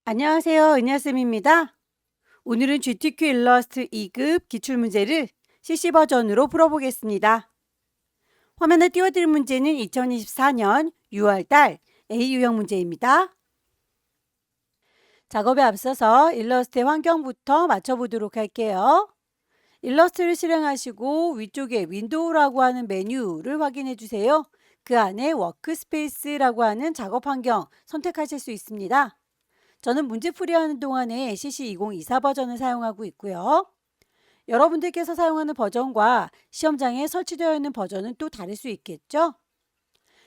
안녕하세요. 은하쌤입니다. 오늘은 GTQ 일러스트 2급 기출문제를 CC 버전으로 풀어보겠습니다. 화면에 띄워드릴 문제는 2024년 6월달 A 유형 문제입니다. 작업에 앞서서 일러스트의 환경부터 맞춰보도록 할게요. 일러스트를 실행하시고 위쪽에 윈도우라고 하는 메뉴를 확인해 주세요. 그 안에 워크스페이스라고 하는 작업 환경 선택하실 수 있습니다. 저는 문제풀이하는 동안에 CC2024 버전을 사용하고 있고요. 여러분들께서 사용하는 버전과 시험장에 설치되어 있는 버전은 또 다를 수 있겠죠?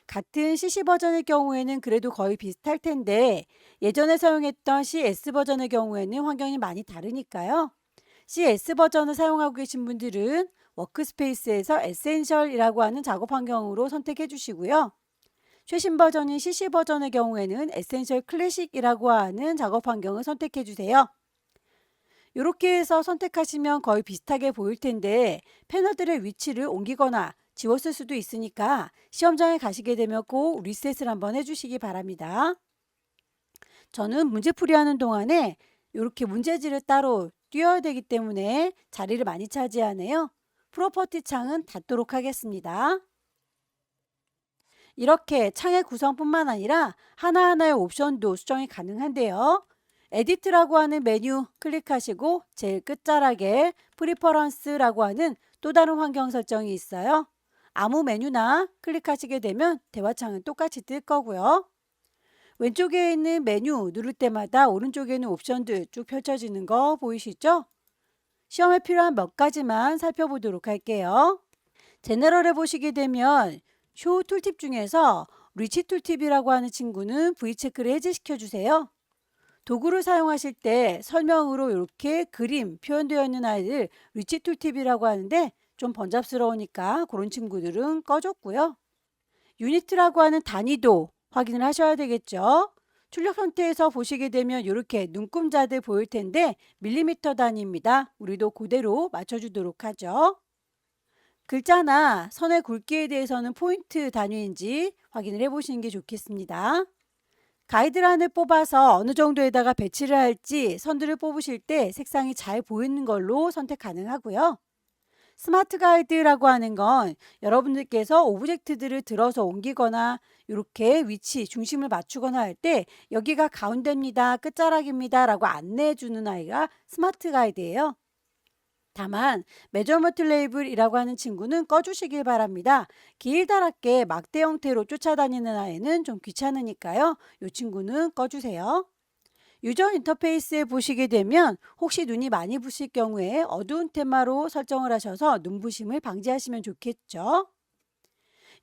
같은 CC 버전의 경우에는 그래도 거의 비슷할 텐데 예전에 사용했던 CS 버전의 경우에는 환경이 많이 다르니까요. CS 버전을 사용하고 계신 분들은 워크스페이스에서 에센셜이라고 하는 작업 환경으로 선택해 주시고요. 최신 버전인 CC 버전의 경우에는 에센셜 클래식이라고 하는 작업 환경을 선택해 주세요. 이렇게 해서 선택하시면 거의 비슷하게 보일 텐데 패널들의 위치를 옮기거나 지웠을 수도 있으니까 시험장에 가시게 되면 꼭 리셋을 한번 해주시기 바랍니다. 저는 문제풀이하는 동안에 이렇게 문제지를 따로 띄워야 되기 때문에 자리를 많이 차지하네요. 프로퍼티 창은 닫도록 하겠습니다. 이렇게 창의 구성뿐만 아니라 하나하나의 옵션도 수정이 가능한데요. 에디트라고 하는 메뉴 클릭하시고 제일 끝자락에 프리퍼런스라고 하는 또 다른 환경 설정이 있어요. 아무 메뉴나 클릭하시게 되면 대화창은 똑같이 뜰 거고요. 왼쪽에 있는 메뉴 누를 때마다 오른쪽에 있는 옵션들 쭉 펼쳐지는 거 보이시죠? 시험에 필요한 몇 가지만 살펴보도록 할게요. 제너럴에 보시게 되면 쇼 툴팁 중에서 리치 툴팁이라고 하는 친구는 V체크를 해제시켜 주세요. 도구를 사용하실 때 설명으로 이렇게 그림 표현되어 있는 아이들 리치 툴팁이라고 하는데 좀 번잡스러우니까 그런 친구들은 꺼줬고요. 유니트라고 하는 단위도 확인을 하셔야 되겠죠. 출력 상태에서 보시게 되면 이렇게 눈금자들 보일 텐데 밀리미터 단위입니다. 우리도 그대로 맞춰주도록 하죠. 글자나 선의 굵기에 대해서는 포인트 단위인지 확인을 해보시는 게 좋겠습니다. 가이드란을 뽑아서 어느 정도에다가 배치를 할지 선들을 뽑으실 때 색상이 잘 보이는 걸로 선택 가능하고요. 스마트 가이드라고 하는 건 여러분들께서 오브젝트들을 들어서 옮기거나 이렇게 위치, 중심을 맞추거나 할 때 여기가 가운데입니다, 끝자락입니다 라고 안내해 주는 아이가 스마트 가이드예요. 다만 메저먼트 레이블이라고 하는 친구는 꺼주시길 바랍니다. 길다랗게 막대 형태로 쫓아다니는 아이는 좀 귀찮으니까요. 이 친구는 꺼주세요. 유저 인터페이스에 보시게 되면 혹시 눈이 많이 부실 경우에 어두운 테마로 설정을 하셔서 눈부심을 방지하시면 좋겠죠.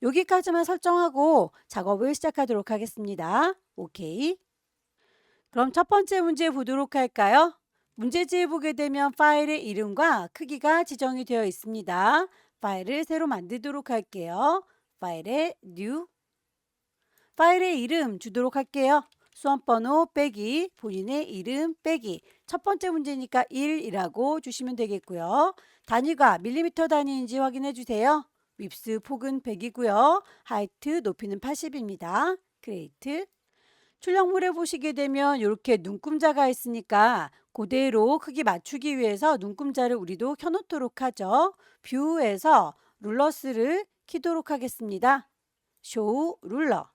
여기까지만 설정하고 작업을 시작하도록 하겠습니다. 오케이. 그럼 첫 번째 문제 보도록 할까요? 문제지에 보게 되면 파일의 이름과 크기가 지정이 되어 있습니다. 파일을 새로 만들도록 할게요. 파일에 New. 파일의 이름 주도록 할게요. 수험번호 빼기 본인의 이름 빼기 첫 번째 문제니까 1이라고 주시면 되겠고요. 단위가 밀리미터 단위인지 확인해 주세요. 윕스 폭은 100이고요. 하이트 높이는 80입니다. 크리에이트. 출력물에 보시게 되면 이렇게 눈금자가 있으니까 그대로 크기 맞추기 위해서 눈금자를 우리도 켜놓도록 하죠. 뷰에서 룰러스를 키도록 하겠습니다. 쇼 룰러.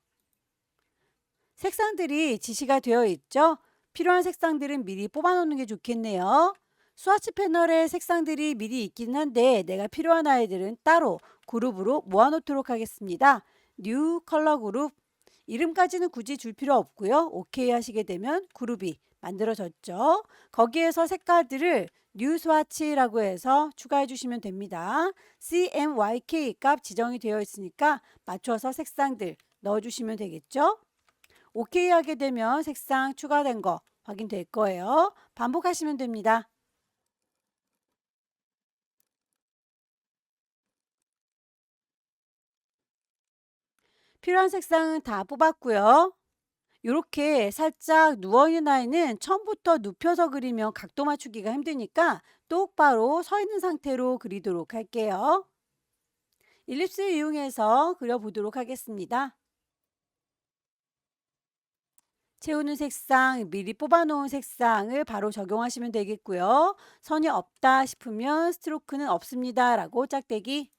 색상들이 지시가 되어 있죠. 필요한 색상들은 미리 뽑아놓는 게 좋겠네요. 스와치 패널에 색상들이 미리 있긴 한데 내가 필요한 아이들은 따로 그룹으로 모아놓도록 하겠습니다. 뉴 컬러 그룹. 이름까지는 굳이 줄 필요 없고요. 오케이 하시게 되면 그룹이 만들어졌죠. 거기에서 색깔들을 뉴 스와치라고 해서 추가해 주시면 됩니다. CMYK 값 지정이 되어 있으니까 맞춰서 색상들 넣어주시면 되겠죠. 오케이 하게 되면 색상 추가된 거 확인될 거예요. 반복하시면 됩니다. 필요한 색상은 다 뽑았고요. 이렇게 살짝 누워있는 아이는 처음부터 눕혀서 그리면 각도 맞추기가 힘드니까 똑바로 서 있는 상태로 그리도록 할게요. 일립스 이용해서 그려보도록 하겠습니다. 채우는 색상, 미리 뽑아놓은 색상을 바로 적용하시면 되겠고요. 선이 없다 싶으면 스트로크는 없습니다 라고 짝대기.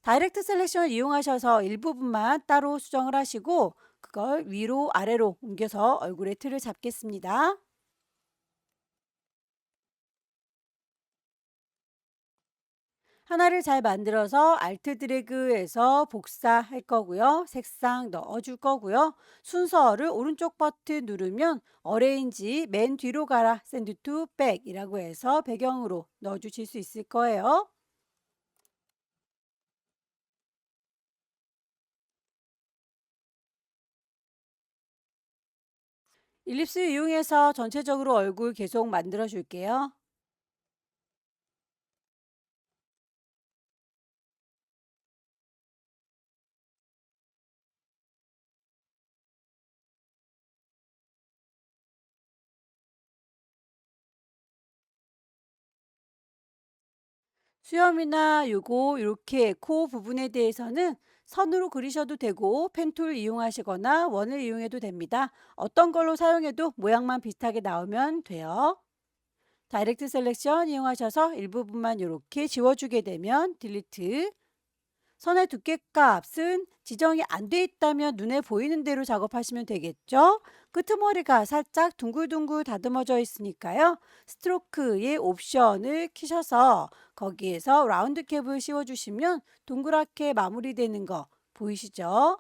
다이렉트 셀렉션을 이용하셔서 일부분만 따로 수정을 하시고 그걸 위로 아래로 옮겨서 얼굴의 틀을 잡겠습니다. 하나를 잘 만들어서 알트 드래그해서 복사할 거고요. 색상 넣어줄 거고요. 순서를 오른쪽 버튼 누르면 어레인지 맨 뒤로 가라 샌드 투 백이라고 해서 배경으로 넣어주실 수 있을 거예요. 일립스 이용해서 전체적으로 얼굴 계속 만들어 줄게요. 수염이나 요거 이렇게 코 부분에 대해서는 선으로 그리셔도 되고 펜툴 이용하시거나 원을 이용해도 됩니다. 어떤 걸로 사용해도 모양만 비슷하게 나오면 돼요. 다이렉트 셀렉션 이용하셔서 일부분만 이렇게 지워주게 되면 딜리트. 선의 두께 값은 지정이 안 돼 있다면 눈에 보이는 대로 작업하시면 되겠죠. 끄트머리가 살짝 둥글둥글 다듬어져 있으니까요. 스트로크의 옵션을 키셔서 거기에서 라운드 캡을 씌워주시면 동그랗게 마무리되는 거 보이시죠?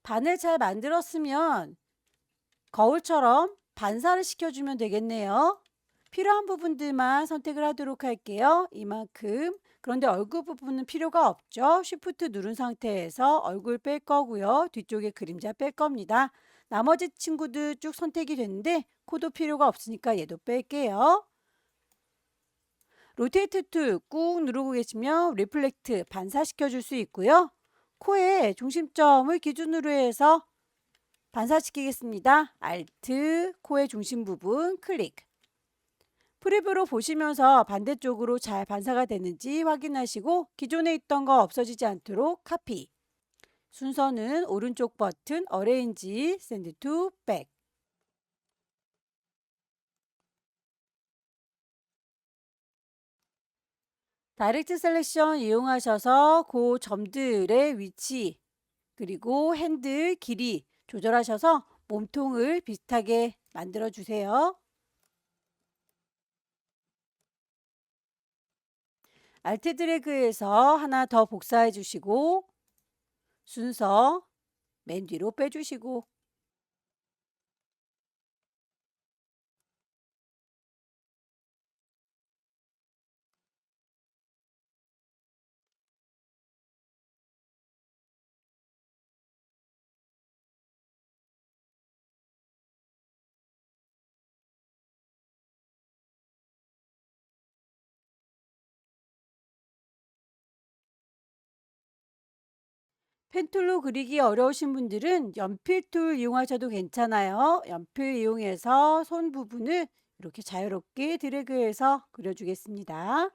반을 잘 만들었으면 거울처럼 반사를 시켜주면 되겠네요. 필요한 부분들만 선택을 하도록 할게요. 이만큼. 그런데 얼굴 부분은 필요가 없죠. 쉬프트 누른 상태에서 얼굴 뺄 거고요. 뒤쪽에 그림자 뺄 겁니다. 나머지 친구들 쭉 선택이 됐는데 코도 필요가 없으니까 얘도 뺄게요. 로테이트 툴 꾹 누르고 계시면 리플렉트 반사시켜 줄 수 있고요. 코의 중심점을 기준으로 해서 반사시키겠습니다. Alt, 코의 중심 부분 클릭. 프리뷰로 보시면서 반대쪽으로 잘 반사가 되는지 확인하시고 기존에 있던 거 없어지지 않도록 카피. 순서는 오른쪽 버튼 어레인지 샌드 투 백. 다이렉트 셀렉션 이용하셔서 그 점들의 위치 그리고 핸들 길이 조절하셔서 몸통을 비슷하게 만들어 주세요. 알트 드래그해서 하나 더 복사해 주시고 순서 맨 뒤로 빼주시고 펜툴로 그리기 어려우신 분들은 연필 툴 이용하셔도 괜찮아요. 연필 이용해서 손 부분을 이렇게 자유롭게 드래그해서 그려주겠습니다.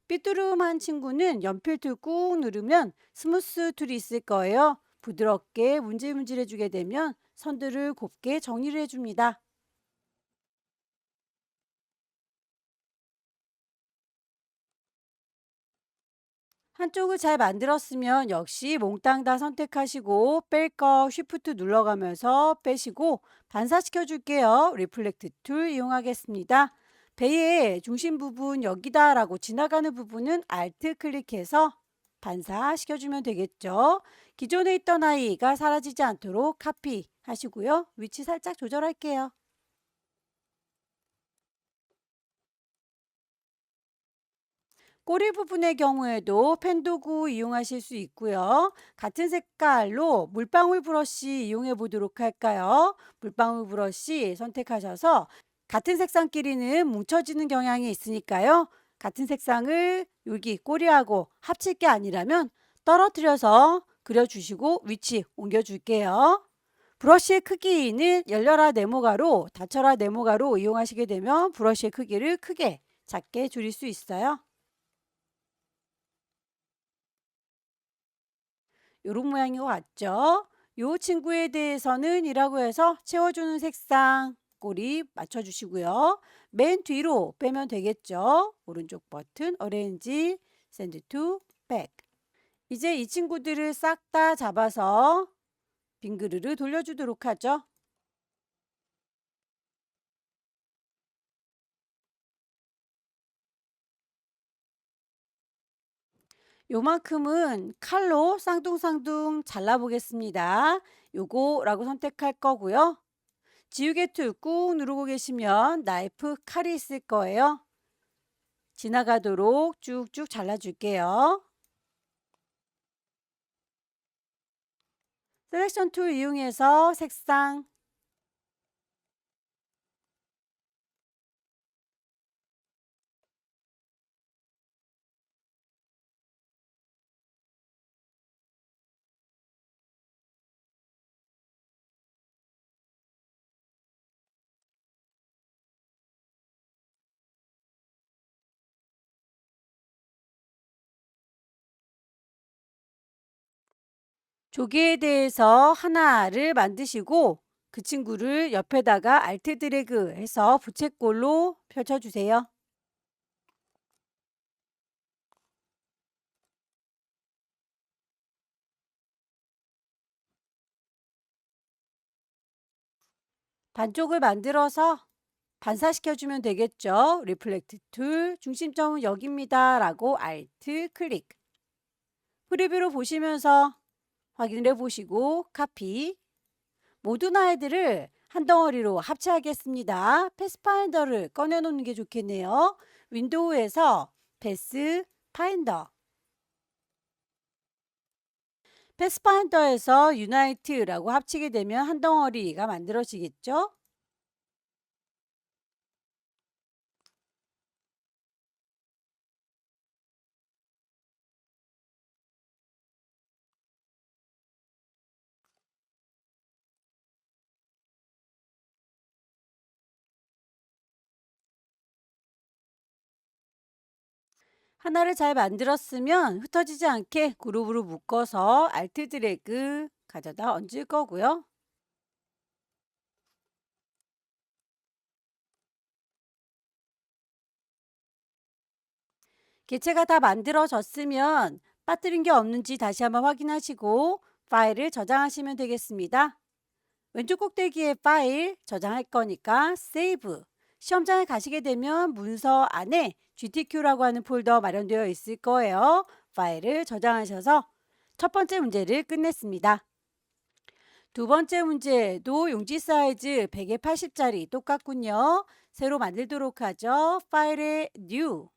삐뚤음한 친구는 연필 툴 꾹 누르면 스무스 툴이 있을 거예요. 부드럽게 문질문질해주게 되면 선들을 곱게 정리를 해줍니다. 한쪽을 잘 만들었으면 역시 몽땅 다 선택하시고 뺄 거 쉬프트 눌러가면서 빼시고 반사시켜 줄게요. 리플렉트 툴 이용하겠습니다. 배의 중심 부분 여기다 라고 지나가는 부분은 Alt 클릭해서 반사시켜 주면 되겠죠. 기존에 있던 아이가 사라지지 않도록 카피 하시고요. 위치 살짝 조절할게요. 꼬리 부분의 경우에도 펜 도구 이용하실 수 있고요. 같은 색깔로 물방울 브러쉬 이용해 보도록 할까요? 물방울 브러쉬 선택하셔서 같은 색상끼리는 뭉쳐지는 경향이 있으니까요. 같은 색상을 여기 꼬리하고 합칠 게 아니라면 떨어뜨려서 그려주시고 위치 옮겨줄게요. 브러쉬의 크기는 열려라 네모가로, 닫혀라 네모가로 이용하시게 되면 브러쉬의 크기를 크게, 작게 줄일 수 있어요. 요런 모양인 것 같죠? 요 친구에 대해서는 이라고 해서 채워주는 색상 꼬리 맞춰주시고요. 맨 뒤로 빼면 되겠죠? 오른쪽 버튼 어레인지 샌드 투 백. 이제 이 친구들을 싹 다 잡아서 빙그르르 돌려주도록 하죠. 요만큼은 칼로 쌍둥쌍둥 잘라보겠습니다. 요거라고 선택할 거고요. 지우개 툴 꾹 누르고 계시면 나이프 칼이 있을 거예요. 지나가도록 쭉쭉 잘라줄게요. 셀렉션 툴 이용해서 색상 조개에 대해서 하나를 만드시고 그 친구를 옆에다가 알트 드래그 해서 부채꼴로 펼쳐주세요. 반쪽을 만들어서 반사시켜주면 되겠죠. 리플렉트 툴, 중심점은 여기입니다 라고 알트 클릭. 프리뷰로 보시면서 확인을 해보시고 카피. 모든 아이들을 한 덩어리로 합체하겠습니다. 패스파인더를 꺼내놓는 게 좋겠네요. 윈도우에서 패스파인더. 패스파인더에서 유나이트라고 합치게 되면 한 덩어리가 만들어지겠죠. 하나를 잘 만들었으면 흩어지지 않게 그룹으로 묶어서 알트 드래그 가져다 얹을 거고요. 개체가 다 만들어졌으면 빠뜨린 게 없는지 다시 한번 확인하시고 파일을 저장하시면 되겠습니다. 왼쪽 꼭대기에 파일 저장할 거니까 세이브. 시험장에 가시게 되면 문서 안에 GTQ라고 하는 폴더 마련되어 있을 거예요. 파일을 저장하셔서 첫 번째 문제를 끝냈습니다. 두 번째 문제도 용지 사이즈 100에 80짜리 똑같군요. 새로 만들도록 하죠. 파일에 New.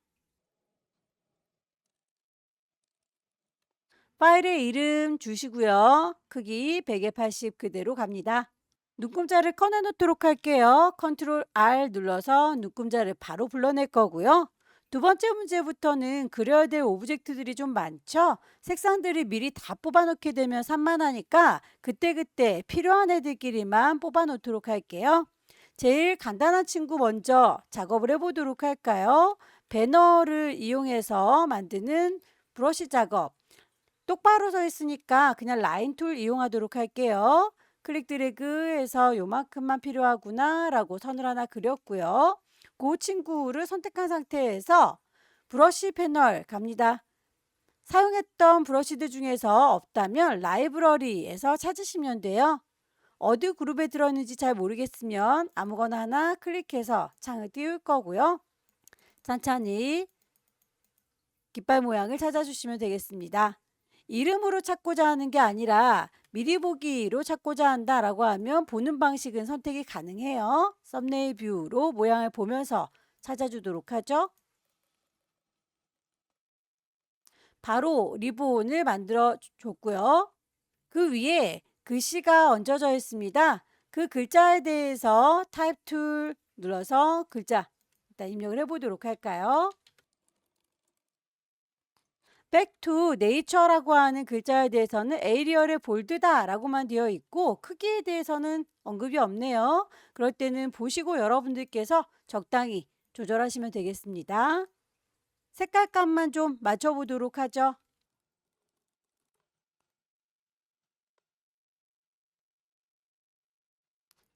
파일의 이름 주시고요. 크기 100에 80 그대로 갑니다. 눈금자를 꺼내 놓도록 할게요. 컨트롤 R 눌러서 눈금자를 바로 불러낼 거고요. 두 번째 문제부터는 그려야 될 오브젝트들이 좀 많죠? 색상들을 미리 다 뽑아 놓게 되면 산만하니까 그때그때 필요한 애들끼리만 뽑아 놓도록 할게요. 제일 간단한 친구 먼저 작업을 해보도록 할까요? 배너를 이용해서 만드는 브러쉬 작업. 똑바로 서 있으니까 그냥 라인 툴 이용하도록 할게요. 클릭 드래그 해서 요만큼만 필요하구나 라고 선을 하나 그렸고요. 그 친구를 선택한 상태에서 브러쉬 패널 갑니다. 사용했던 브러쉬들 중에서 없다면 라이브러리에서 찾으시면 돼요. 어디 그룹에 들어있는지 잘 모르겠으면 아무거나 하나 클릭해서 창을 띄울 거고요. 천천히 깃발 모양을 찾아주시면 되겠습니다. 이름으로 찾고자 하는 게 아니라 미리 보기로 찾고자 한다라고 하면 보는 방식은 선택이 가능해요. 썸네일 뷰로 모양을 보면서 찾아주도록 하죠. 바로 리본을 만들어 줬고요. 그 위에 글씨가 얹어져 있습니다. 그 글자에 대해서 타입 툴 눌러서 글자 일단 입력을 해보도록 할까요? Back to nature라고 하는 글자에 대해서는 에이리얼의 볼드다라고만 되어 있고 크기에 대해서는 언급이 없네요. 그럴 때는 보시고 여러분들께서 적당히 조절하시면 되겠습니다. 색깔감만 좀 맞춰보도록 하죠.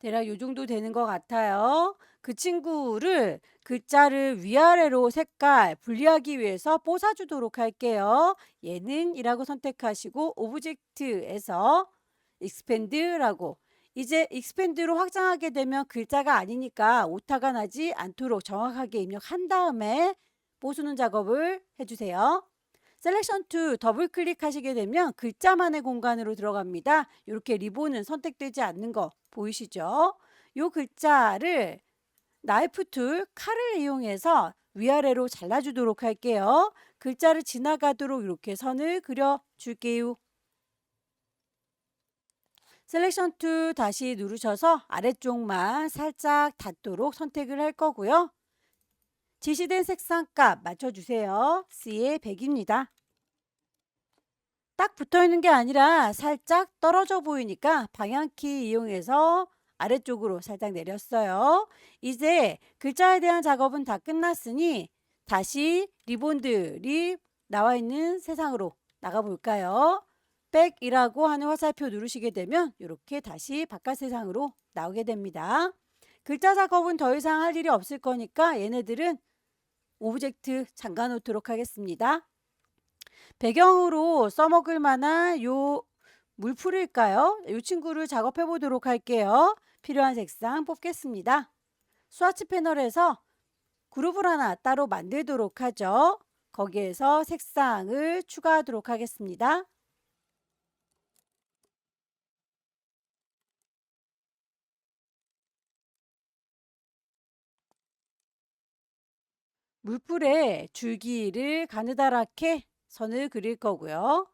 대략 요 정도 되는 것 같아요. 그 친구를 글자를 위아래로 색깔 분리하기 위해서 뽀사주도록 할게요. 얘는 이라고 선택하시고 오브젝트에서 expand라고 이제 expand로 확장하게 되면 글자가 아니니까 오타가 나지 않도록 정확하게 입력한 다음에 뽀수는 작업을 해주세요. 셀렉션 2 더블 클릭하시게 되면 글자만의 공간으로 들어갑니다. 이렇게 리본은 선택되지 않는 거 보이시죠? 이 글자를 나이프 툴, 칼을 이용해서 위아래로 잘라주도록 할게요. 글자를 지나가도록 이렇게 선을 그려줄게요. 셀렉션 2 다시 누르셔서 아래쪽만 살짝 닿도록 선택을 할 거고요. 지시된 색상값 맞춰주세요. C의 100입니다. 딱 붙어 있는 게 아니라 살짝 떨어져 보이니까 방향키 이용해서 아래쪽으로 살짝 내렸어요. 이제 글자에 대한 작업은 다 끝났으니 다시 리본들이 나와 있는 세상으로 나가 볼까요? 백이라고 하는 화살표 누르시게 되면 이렇게 다시 바깥 세상으로 나오게 됩니다. 글자 작업은 더 이상 할 일이 없을 거니까 얘네들은 오브젝트 잠가 놓도록 하겠습니다. 배경으로 써먹을 만한 요 물풀일까요? 이 친구를 작업해 보도록 할게요. 필요한 색상 뽑겠습니다. 스와치 패널에서 그룹을 하나 따로 만들도록 하죠. 거기에서 색상을 추가하도록 하겠습니다. 물풀에 줄기를 가느다랗게 선을 그릴 거고요.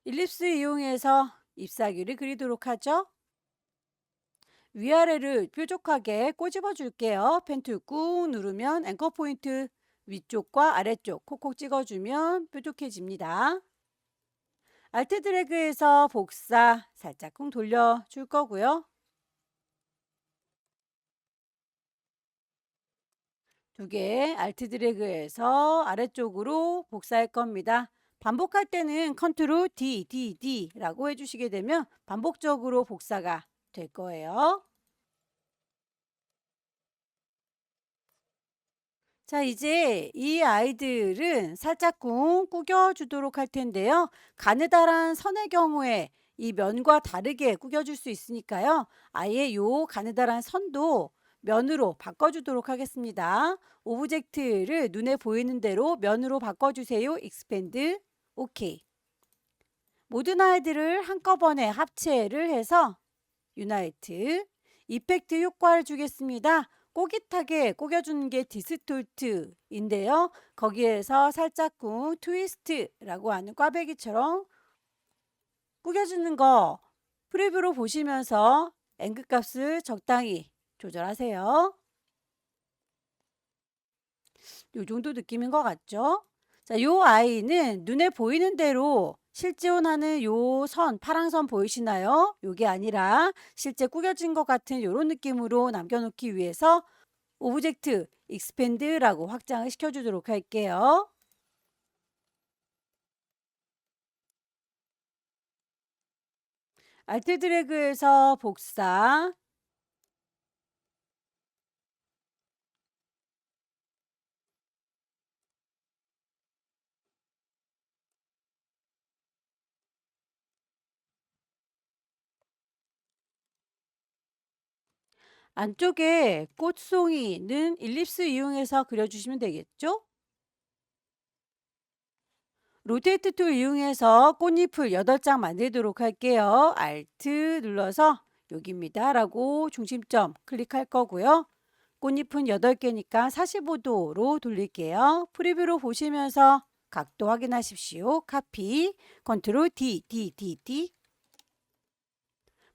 일립스 이용해서 잎사귀를 그리도록 하죠. 위아래를 뾰족하게 꼬집어 줄게요. 펜 툴 꾹 누르면 앵커 포인트 위쪽과 아래쪽 콕콕 찍어주면 뾰족해집니다. 알트 드래그해서 복사 살짝 쿵 돌려줄 거고요. 두 개 알트 드래그해서 아래쪽으로 복사할 겁니다. 반복할 때는 컨트롤 D라고 해주시게 되면 반복적으로 복사가 될 거예요. 자, 이제 이 아이들은 살짝쿵 구겨주도록 할 텐데요. 가느다란 선의 경우에 이 면과 다르게 구겨줄 수 있으니까요. 아예 요 가느다란 선도 면으로 바꿔주도록 하겠습니다. 오브젝트를 눈에 보이는 대로 면으로 바꿔주세요. 익스펜드. 오케이. 모든 아이들을 한꺼번에 합체를 해서 유나이트. 이펙트 효과를 주겠습니다. 꼬깃하게 꼬겨주는 게 디스톨트인데요. 거기에서 살짝쿵 트위스트라고 하는 꽈배기처럼 꾸겨주는 거 프리뷰로 보시면서 앵글 값을 적당히 조절하세요. 요 정도 느낌인 것 같죠? 자, 요 아이는 눈에 보이는 대로 실지원하는 요 선, 파란 선 보이시나요? 요게 아니라 실제 꾸겨진 것 같은 요런 느낌으로 남겨놓기 위해서 오브젝트 익스펜드라고 확장을 시켜주도록 할게요. 알트 드래그에서 복사. 안쪽에 꽃송이는 일립스 이용해서 그려주시면 되겠죠? 로테이트 툴 이용해서 꽃잎을 8장 만들도록 할게요. 알트 눌러서 여기입니다 라고 중심점 클릭할 거고요. 꽃잎은 8개니까 45도로 돌릴게요. 프리뷰로 보시면서 각도 확인하십시오. 카피, 컨트롤 D.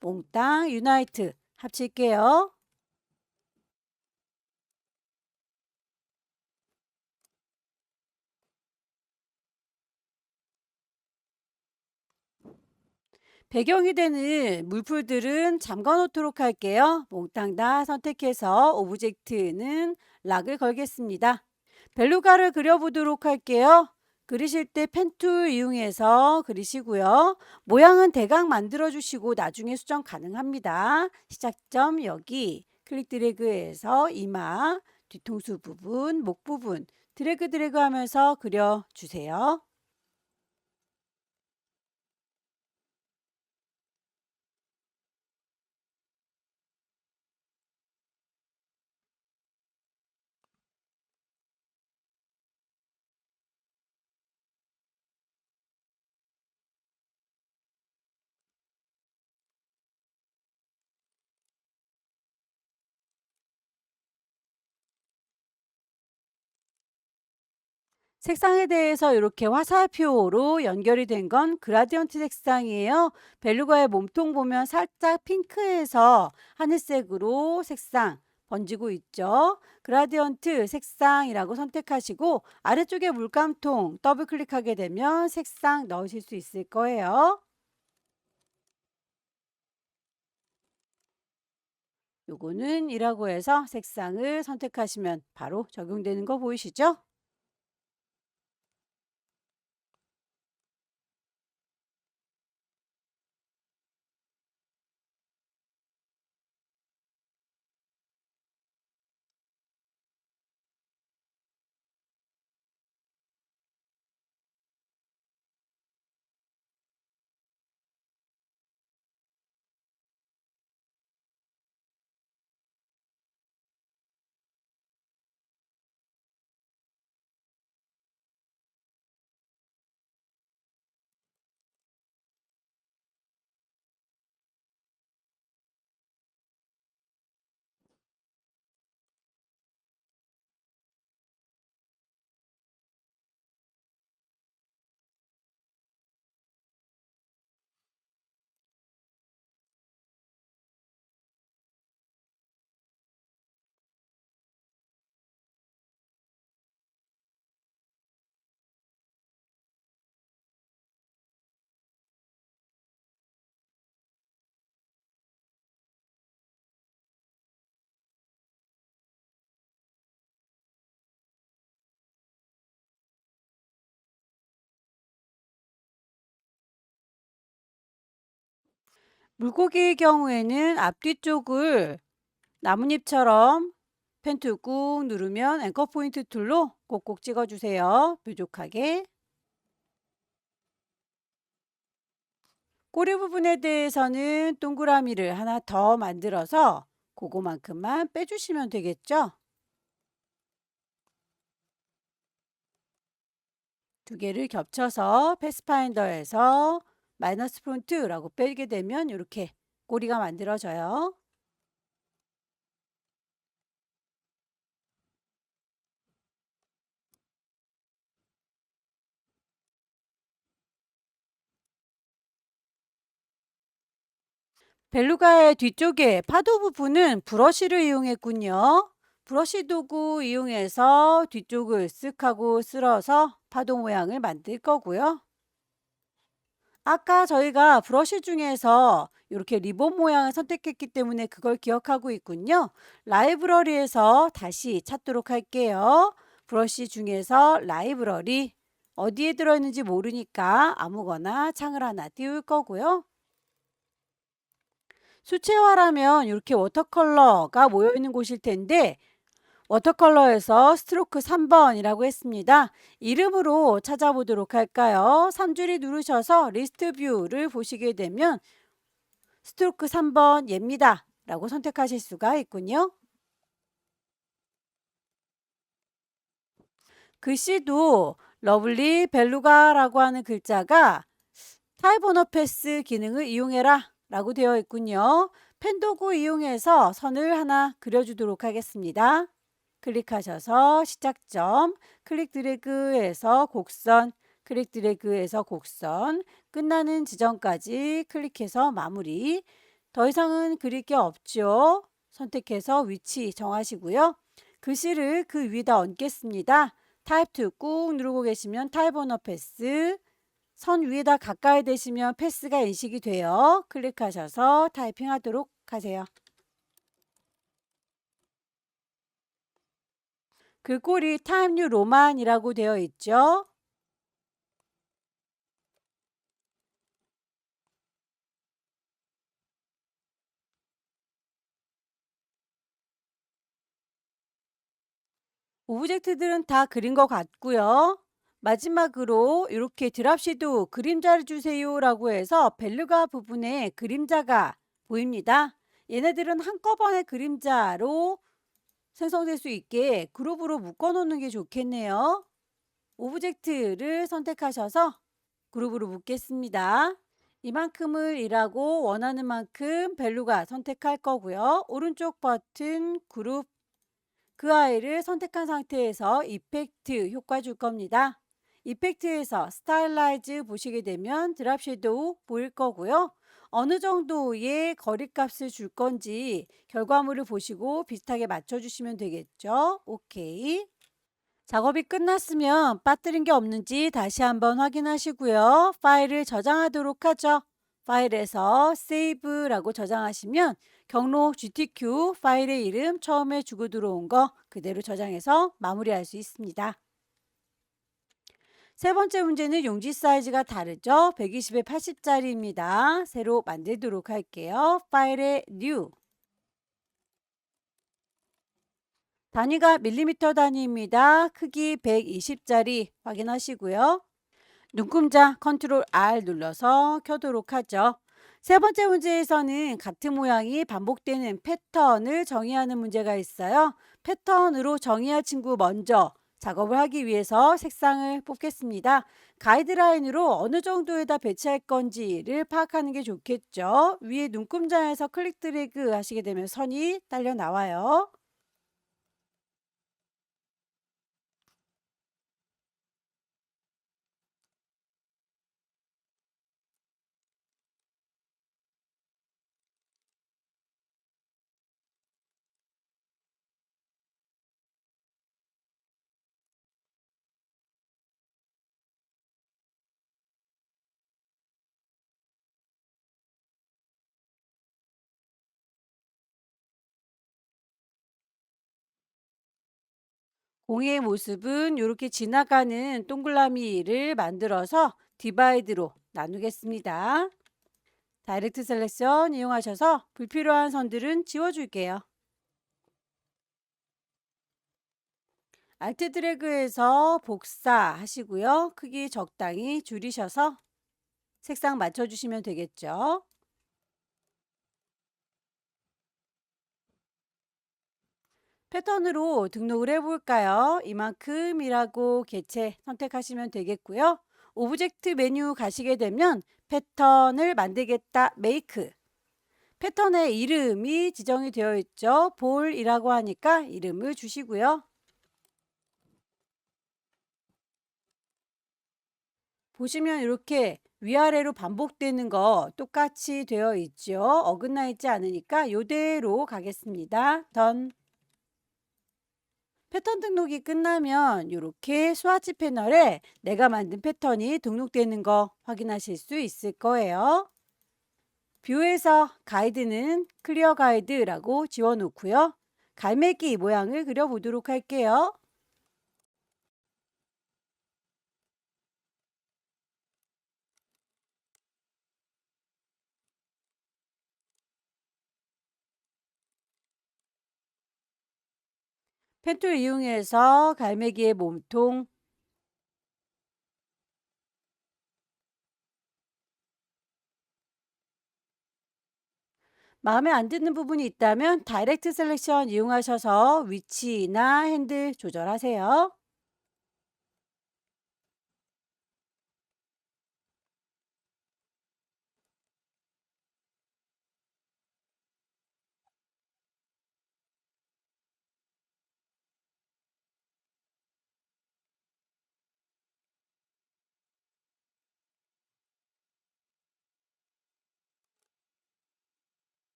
몽땅 유나이트 합칠게요. 배경이 되는 물풀들은 잠가 놓도록 할게요. 몽땅 다 선택해서 오브젝트는 락을 걸겠습니다. 벨루가를 그려보도록 할게요. 그리실 때 펜툴 이용해서 그리시고요. 모양은 대강 만들어 주시고 나중에 수정 가능합니다. 시작점 여기 클릭 드래그해서 이마, 뒤통수 부분, 목 부분 드래그 하면서 그려주세요. 색상에 대해서 이렇게 화살표로 연결이 된 건 그라디언트 색상이에요. 벨루가의 몸통 보면 살짝 핑크에서 하늘색으로 색상 번지고 있죠. 그라디언트 색상이라고 선택하시고 아래쪽에 물감통 더블 클릭하게 되면 색상 넣으실 수 있을 거예요. 요거는 이라고 해서 색상을 선택하시면 바로 적용되는 거 보이시죠? 물고기의 경우에는 앞뒤쪽을 나뭇잎처럼 펜툴 꾹 누르면 앵커 포인트 툴로 꼭꼭 찍어주세요. 뾰족하게. 꼬리 부분에 대해서는 동그라미를 하나 더 만들어서 그거만큼만 빼주시면 되겠죠? 두 개를 겹쳐서 패스파인더에서 마이너스 폰트라고 빼게 되면 이렇게 꼬리가 만들어져요. 벨루가의 뒤쪽에 파도 부분은 브러쉬를 이용했군요. 브러쉬 도구 이용해서 뒤쪽을 쓱 하고 쓸어서 파도 모양을 만들 거고요. 아까 저희가 브러쉬 중에서 이렇게 리본 모양을 선택했기 때문에 그걸 기억하고 있군요. 라이브러리에서 다시 찾도록 할게요. 브러쉬 중에서 라이브러리 어디에 들어있는지 모르니까 아무거나 창을 하나 띄울 거고요. 수채화라면 이렇게 워터컬러가 모여 있는 곳일 텐데 워터컬러에서 스트로크 3번이라고 했습니다. 이름으로 찾아보도록 할까요? 3줄이 누르셔서 리스트 뷰를 보시게 되면 스트로크 3번 얘입니다. 라고 선택하실 수가 있군요. 글씨도 러블리 벨루가라고 하는 글자가 타입 언어 패스 기능을 이용해라 라고 되어 있군요. 펜 도구 이용해서 선을 하나 그려주도록 하겠습니다. 클릭하셔서 시작점, 클릭 드래그해서 곡선, 클릭 드래그해서 곡선, 끝나는 지점까지 클릭해서 마무리. 더 이상은 그릴 게 없죠. 선택해서 위치 정하시고요. 글씨를 그 위에다 얹겠습니다. 타입 2 꾹 누르고 계시면 타입 언어 패스 선 위에다 가까이 대시면 패스가 인식이 돼요. 클릭하셔서 타이핑하도록 하세요. 글꼴이 타임 뉴 로만이라고 되어 있죠. 오브젝트들은 다 그린 것 같고요. 마지막으로 이렇게 드랍 섀도우 그림자를 주세요 라고 해서 벨루가 부분에 그림자가 보입니다. 얘네들은 한꺼번에 그림자로 생성될 수 있게 그룹으로 묶어 놓는 게 좋겠네요. 오브젝트를 선택하셔서 그룹으로 묶겠습니다. 이만큼을 일하고 원하는 만큼 벨루가 선택할 거고요. 오른쪽 버튼 그룹 그 아이를 선택한 상태에서 이펙트 효과 줄 겁니다. 이펙트에서 스타일라이즈 보시게 되면 드랍 섀도우 보일 거고요. 어느 정도의 거리값을 줄 건지 결과물을 보시고 비슷하게 맞춰주시면 되겠죠. 오케이. 작업이 끝났으면 빠뜨린 게 없는지 다시 한번 확인하시고요. 파일을 저장하도록 하죠. 파일에서 Save라고 저장하시면 경로 GTQ 파일의 이름 처음에 주고 들어온 거 그대로 저장해서 마무리할 수 있습니다. 세 번째 문제는 용지 사이즈가 다르죠. 120에 80짜리입니다. 새로 만들도록 할게요. 파일에 New 단위가 밀리미터 단위입니다. 크기 120짜리 확인하시고요. 눈금자 컨트롤 R 눌러서 켜도록 하죠. 세 번째 문제에서는 같은 모양이 반복되는 패턴을 정의하는 문제가 있어요. 패턴으로 정의할 친구 먼저 작업을 하기 위해서 색상을 뽑겠습니다. 가이드라인으로 어느 정도에다 배치할 건지를 파악하는 게 좋겠죠. 위에 눈금자에서 클릭 드래그 하시게 되면 선이 딸려 나와요. 공의 모습은 이렇게 지나가는 동그라미를 만들어서 디바이드로 나누겠습니다. 다이렉트 셀렉션 이용하셔서 불필요한 선들은 지워줄게요. 알트 드래그해서 복사하시고요. 크기 적당히 줄이셔서 색상 맞춰주시면 되겠죠. 패턴으로 등록을 해볼까요? 이만큼이라고 개체 선택하시면 되겠고요. 오브젝트 메뉴 가시게 되면 패턴을 만들겠다 메이크 패턴의 이름이 지정이 되어 있죠. 볼이라고 하니까 이름을 주시고요. 보시면 이렇게 위아래로 반복되는 거 똑같이 되어 있죠. 어긋나 있지 않으니까 이대로 가겠습니다. 던 패턴 등록이 끝나면 이렇게 스와치 패널에 내가 만든 패턴이 등록되는 거 확인하실 수 있을 거예요. 뷰에서 가이드는 클리어 가이드라고 지워놓고요. 갈매기 모양을 그려보도록 할게요. 펜툴 이용해서 갈매기의 몸통 마음에 안 드는 부분이 있다면 다이렉트 셀렉션 이용하셔서 위치나 핸들 조절하세요.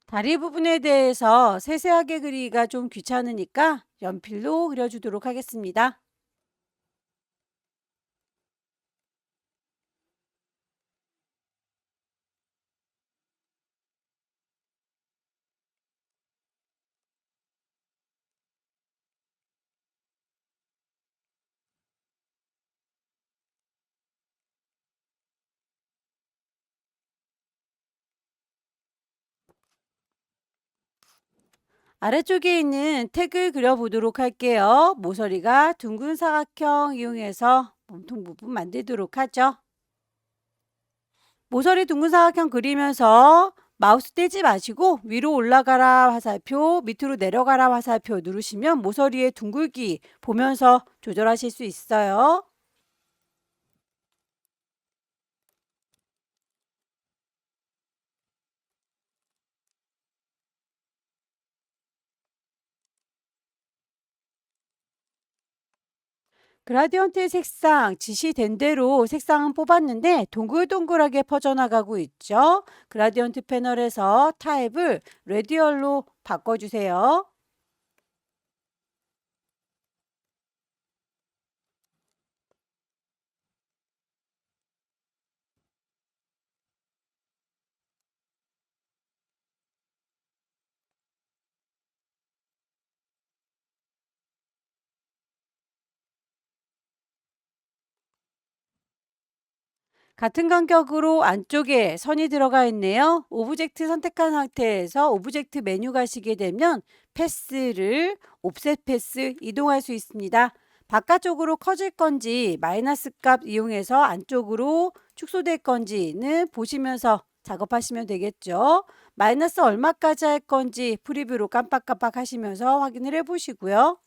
다리 부분에 대해서 세세하게 그리기가 좀 귀찮으니까 연필로 그려주도록 하겠습니다. 아래쪽에 있는 택을 그려보도록 할게요. 모서리가 둥근 사각형 이용해서 몸통 부분 만들도록 하죠. 모서리 둥근 사각형 그리면서 마우스 떼지 마시고 위로 올라가라 화살표, 밑으로 내려가라 화살표 누르시면 모서리의 둥글기 보면서 조절하실 수 있어요. 그라디언트 색상 지시된 대로 색상은 뽑았는데 동글동글하게 퍼져나가고 있죠. 그라디언트 패널에서 타입을 레디얼로 바꿔주세요. 같은 간격으로 안쪽에 선이 들어가 있네요. 오브젝트 선택한 상태에서 오브젝트 메뉴 가시게 되면 패스를 옵셋 패스 이동할 수 있습니다. 바깥쪽으로 커질 건지 마이너스 값 이용해서 안쪽으로 축소될 건지는 보시면서 작업하시면 되겠죠. 마이너스 얼마까지 할 건지 프리뷰로 깜빡깜빡 하시면서 확인을 해 보시고요.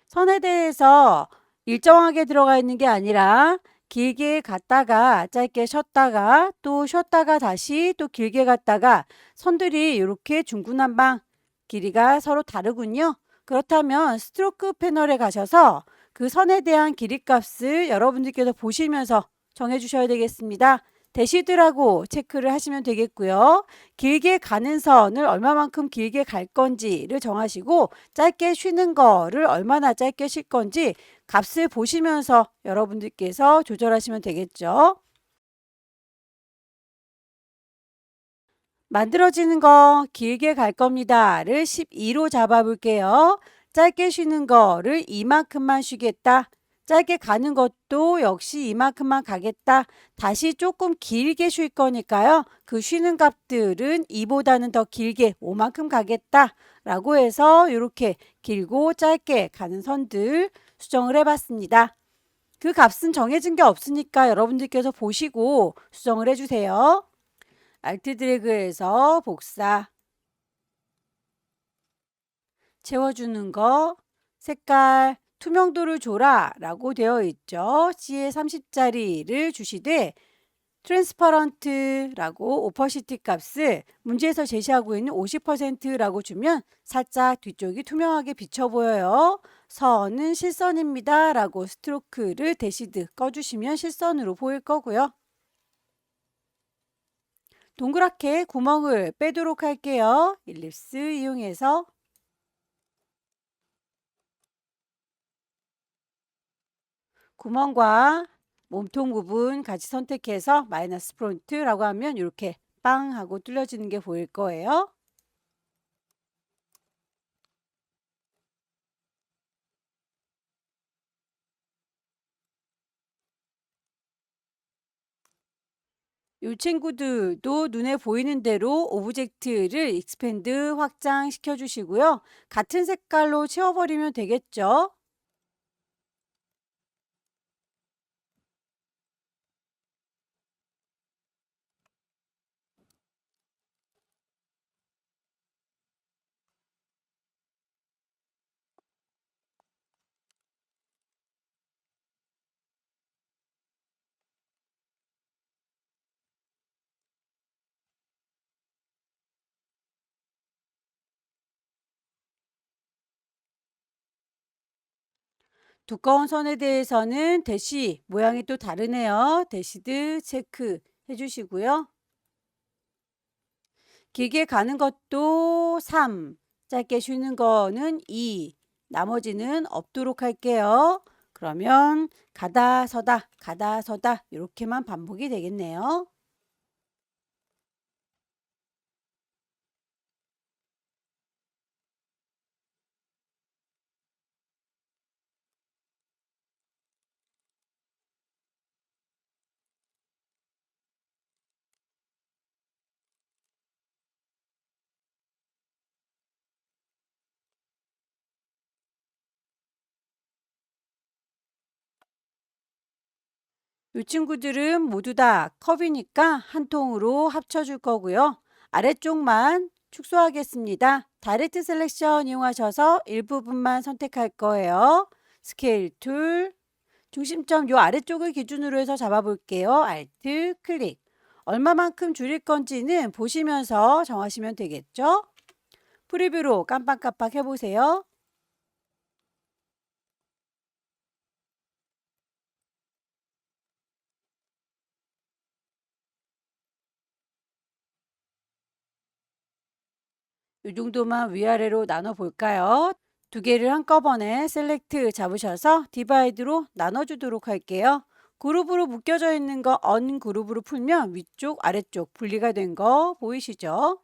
선에 대해서 일정하게 들어가 있는 게 아니라 길게 갔다가 짧게 쉬었다가 또 쉬었다가 다시 또 길게 갔다가 선들이 이렇게 중구난방 길이가 서로 다르군요. 그렇다면 스트로크 패널에 가셔서 그 선에 대한 길이 값을 여러분들께서 보시면서 정해 주셔야 되겠습니다. 대시드라고 체크를 하시면 되겠고요. 길게 가는 선을 얼마만큼 길게 갈 건지를 정하시고 짧게 쉬는 거를 얼마나 짧게 쉴 건지 값을 보시면서 여러분들께서 조절하시면 되겠죠. 만들어지는 거 길게 갈 겁니다를 12로 잡아 볼게요. 짧게 쉬는 거를 이만큼만 쉬겠다. 짧게 가는 것도 역시 이만큼만 가겠다. 다시 조금 길게 쉴 거니까요. 그 쉬는 값들은 이보다는 더 길게 5만큼 가겠다. 라고 해서 이렇게 길고 짧게 가는 선들 수정을 해봤습니다. 그 값은 정해진 게 없으니까 여러분들께서 보시고 수정을 해주세요. 알트 드래그해서 복사 채워주는 거 색깔 투명도를 줘라 라고 되어 있죠. C에 30짜리를 주시되 트랜스퍼런트라고 오퍼시티 값을 문제에서 제시하고 있는 50%라고 주면 살짝 뒤쪽이 투명하게 비쳐 보여요. 선은 실선입니다 라고 스트로크를 대시드 꺼주시면 실선으로 보일 거고요. 동그랗게 구멍을 빼도록 할게요. 일립스 이용해서 구멍과 몸통 부분 같이 선택해서 마이너스 프론트라고 하면 이렇게 빵 하고 뚫려지는 게 보일 거예요. 이 친구들도 눈에 보이는 대로 오브젝트를 익스팬드 확장시켜 주시고요. 같은 색깔로 채워버리면 되겠죠. 두꺼운 선에 대해서는 대시 모양이 또 다르네요. 대시드 체크 해주시고요. 길게 가는 것도 3, 짧게 쉬는 거는 2, 나머지는 없도록 할게요. 그러면 가다 서다 가다 서다 이렇게만 반복이 되겠네요. 이 친구들은 모두 다 컵이니까 한 통으로 합쳐줄 거고요. 아래쪽만 축소하겠습니다. 다이렉트 셀렉션 이용하셔서 일부분만 선택할 거예요. 스케일 툴, 중심점 요 아래쪽을 기준으로 해서 잡아볼게요. 알트 클릭. 얼마만큼 줄일 건지는 보시면서 정하시면 되겠죠? 프리뷰로 깜빡깜빡 해보세요. 이 정도만 위아래로 나눠 볼까요? 두 개를 한꺼번에 셀렉트 잡으셔서 디바이드로 나눠주도록 할게요. 그룹으로 묶여져 있는 거 언그룹으로 풀면 위쪽 아래쪽 분리가 된 거 보이시죠?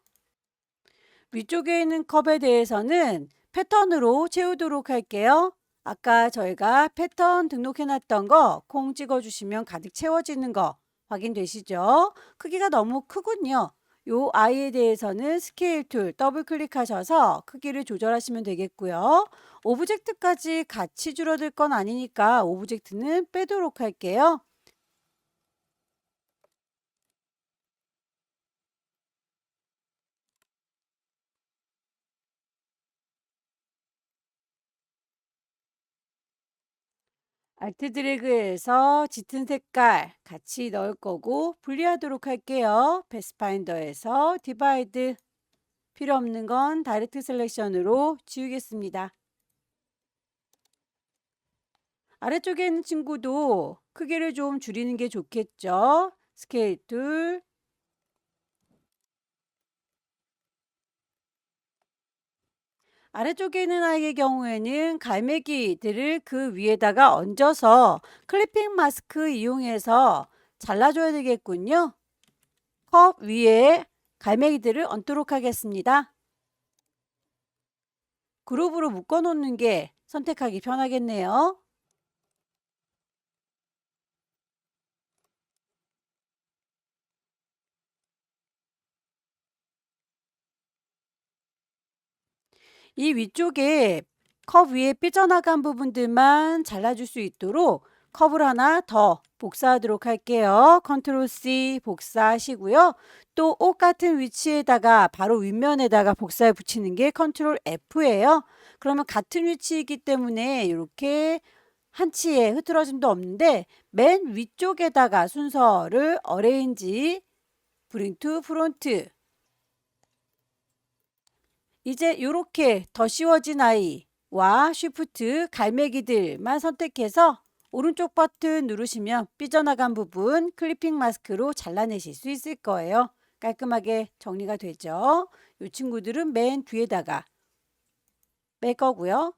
위쪽에 있는 컵에 대해서는 패턴으로 채우도록 할게요. 아까 저희가 패턴 등록해 놨던 거 콩 찍어주시면 가득 채워지는 거 확인되시죠? 크기가 너무 크군요. 요 아이에 대해서는 스케일 툴 더블 클릭하셔서 크기를 조절하시면 되겠고요. 오브젝트까지 같이 줄어들 건 아니니까 오브젝트는 빼도록 할게요. 알트 드래그해서 짙은 색깔 같이 넣을 거고 분리하도록 할게요. 패스파인더에서 디바이드 필요 없는 건 다이렉트 셀렉션으로 지우겠습니다. 아래쪽에 있는 친구도 크기를 좀 줄이는 게 좋겠죠. 스케일 툴, 아래쪽에 있는 아이의 경우에는 갈매기들을 그 위에다가 얹어서 클리핑 마스크 이용해서 잘라줘야 되겠군요. 컵 위에 갈매기들을 얹도록 하겠습니다. 그룹으로 묶어 놓는 게 선택하기 편하겠네요. 이 위쪽에 컵 위에 삐져나간 부분들만 잘라줄 수 있도록 컵을 하나 더 복사하도록 할게요. 컨트롤 C 복사하시고요. 또 옷 같은 위치에다가 바로 윗면에다가 복사해 붙이는 게 컨트롤 F예요. 그러면 같은 위치이기 때문에 이렇게 한치의 흐트러짐도 없는데 맨 위쪽에다가 순서를 어레인지 브링 투 프론트 이제 이렇게 더 씌워진 아이와 쉬프트 갈매기들만 선택해서 오른쪽 버튼 누르시면 삐져나간 부분 클리핑 마스크로 잘라내실 수 있을 거예요. 깔끔하게 정리가 되죠. 이 친구들은 맨 뒤에다가 뺄 거고요.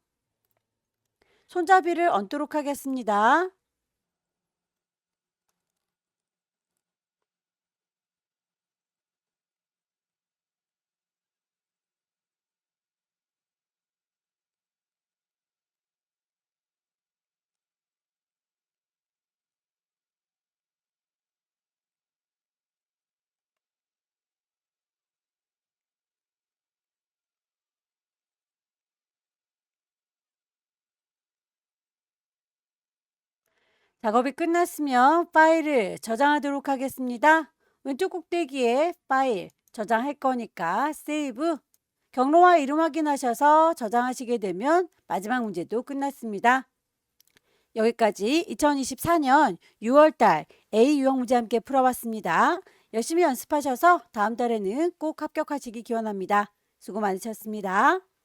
손잡이를 얹도록 하겠습니다. 작업이 끝났으면 파일을 저장하도록 하겠습니다. 왼쪽 꼭대기에 파일 저장할 거니까 세이브 경로와 이름 확인하셔서 저장하시게 되면 마지막 문제도 끝났습니다. 여기까지 2024년 6월달 A 유형 문제 함께 풀어봤습니다. 열심히 연습하셔서 다음 달에는 꼭 합격하시기 기원합니다. 수고 많으셨습니다.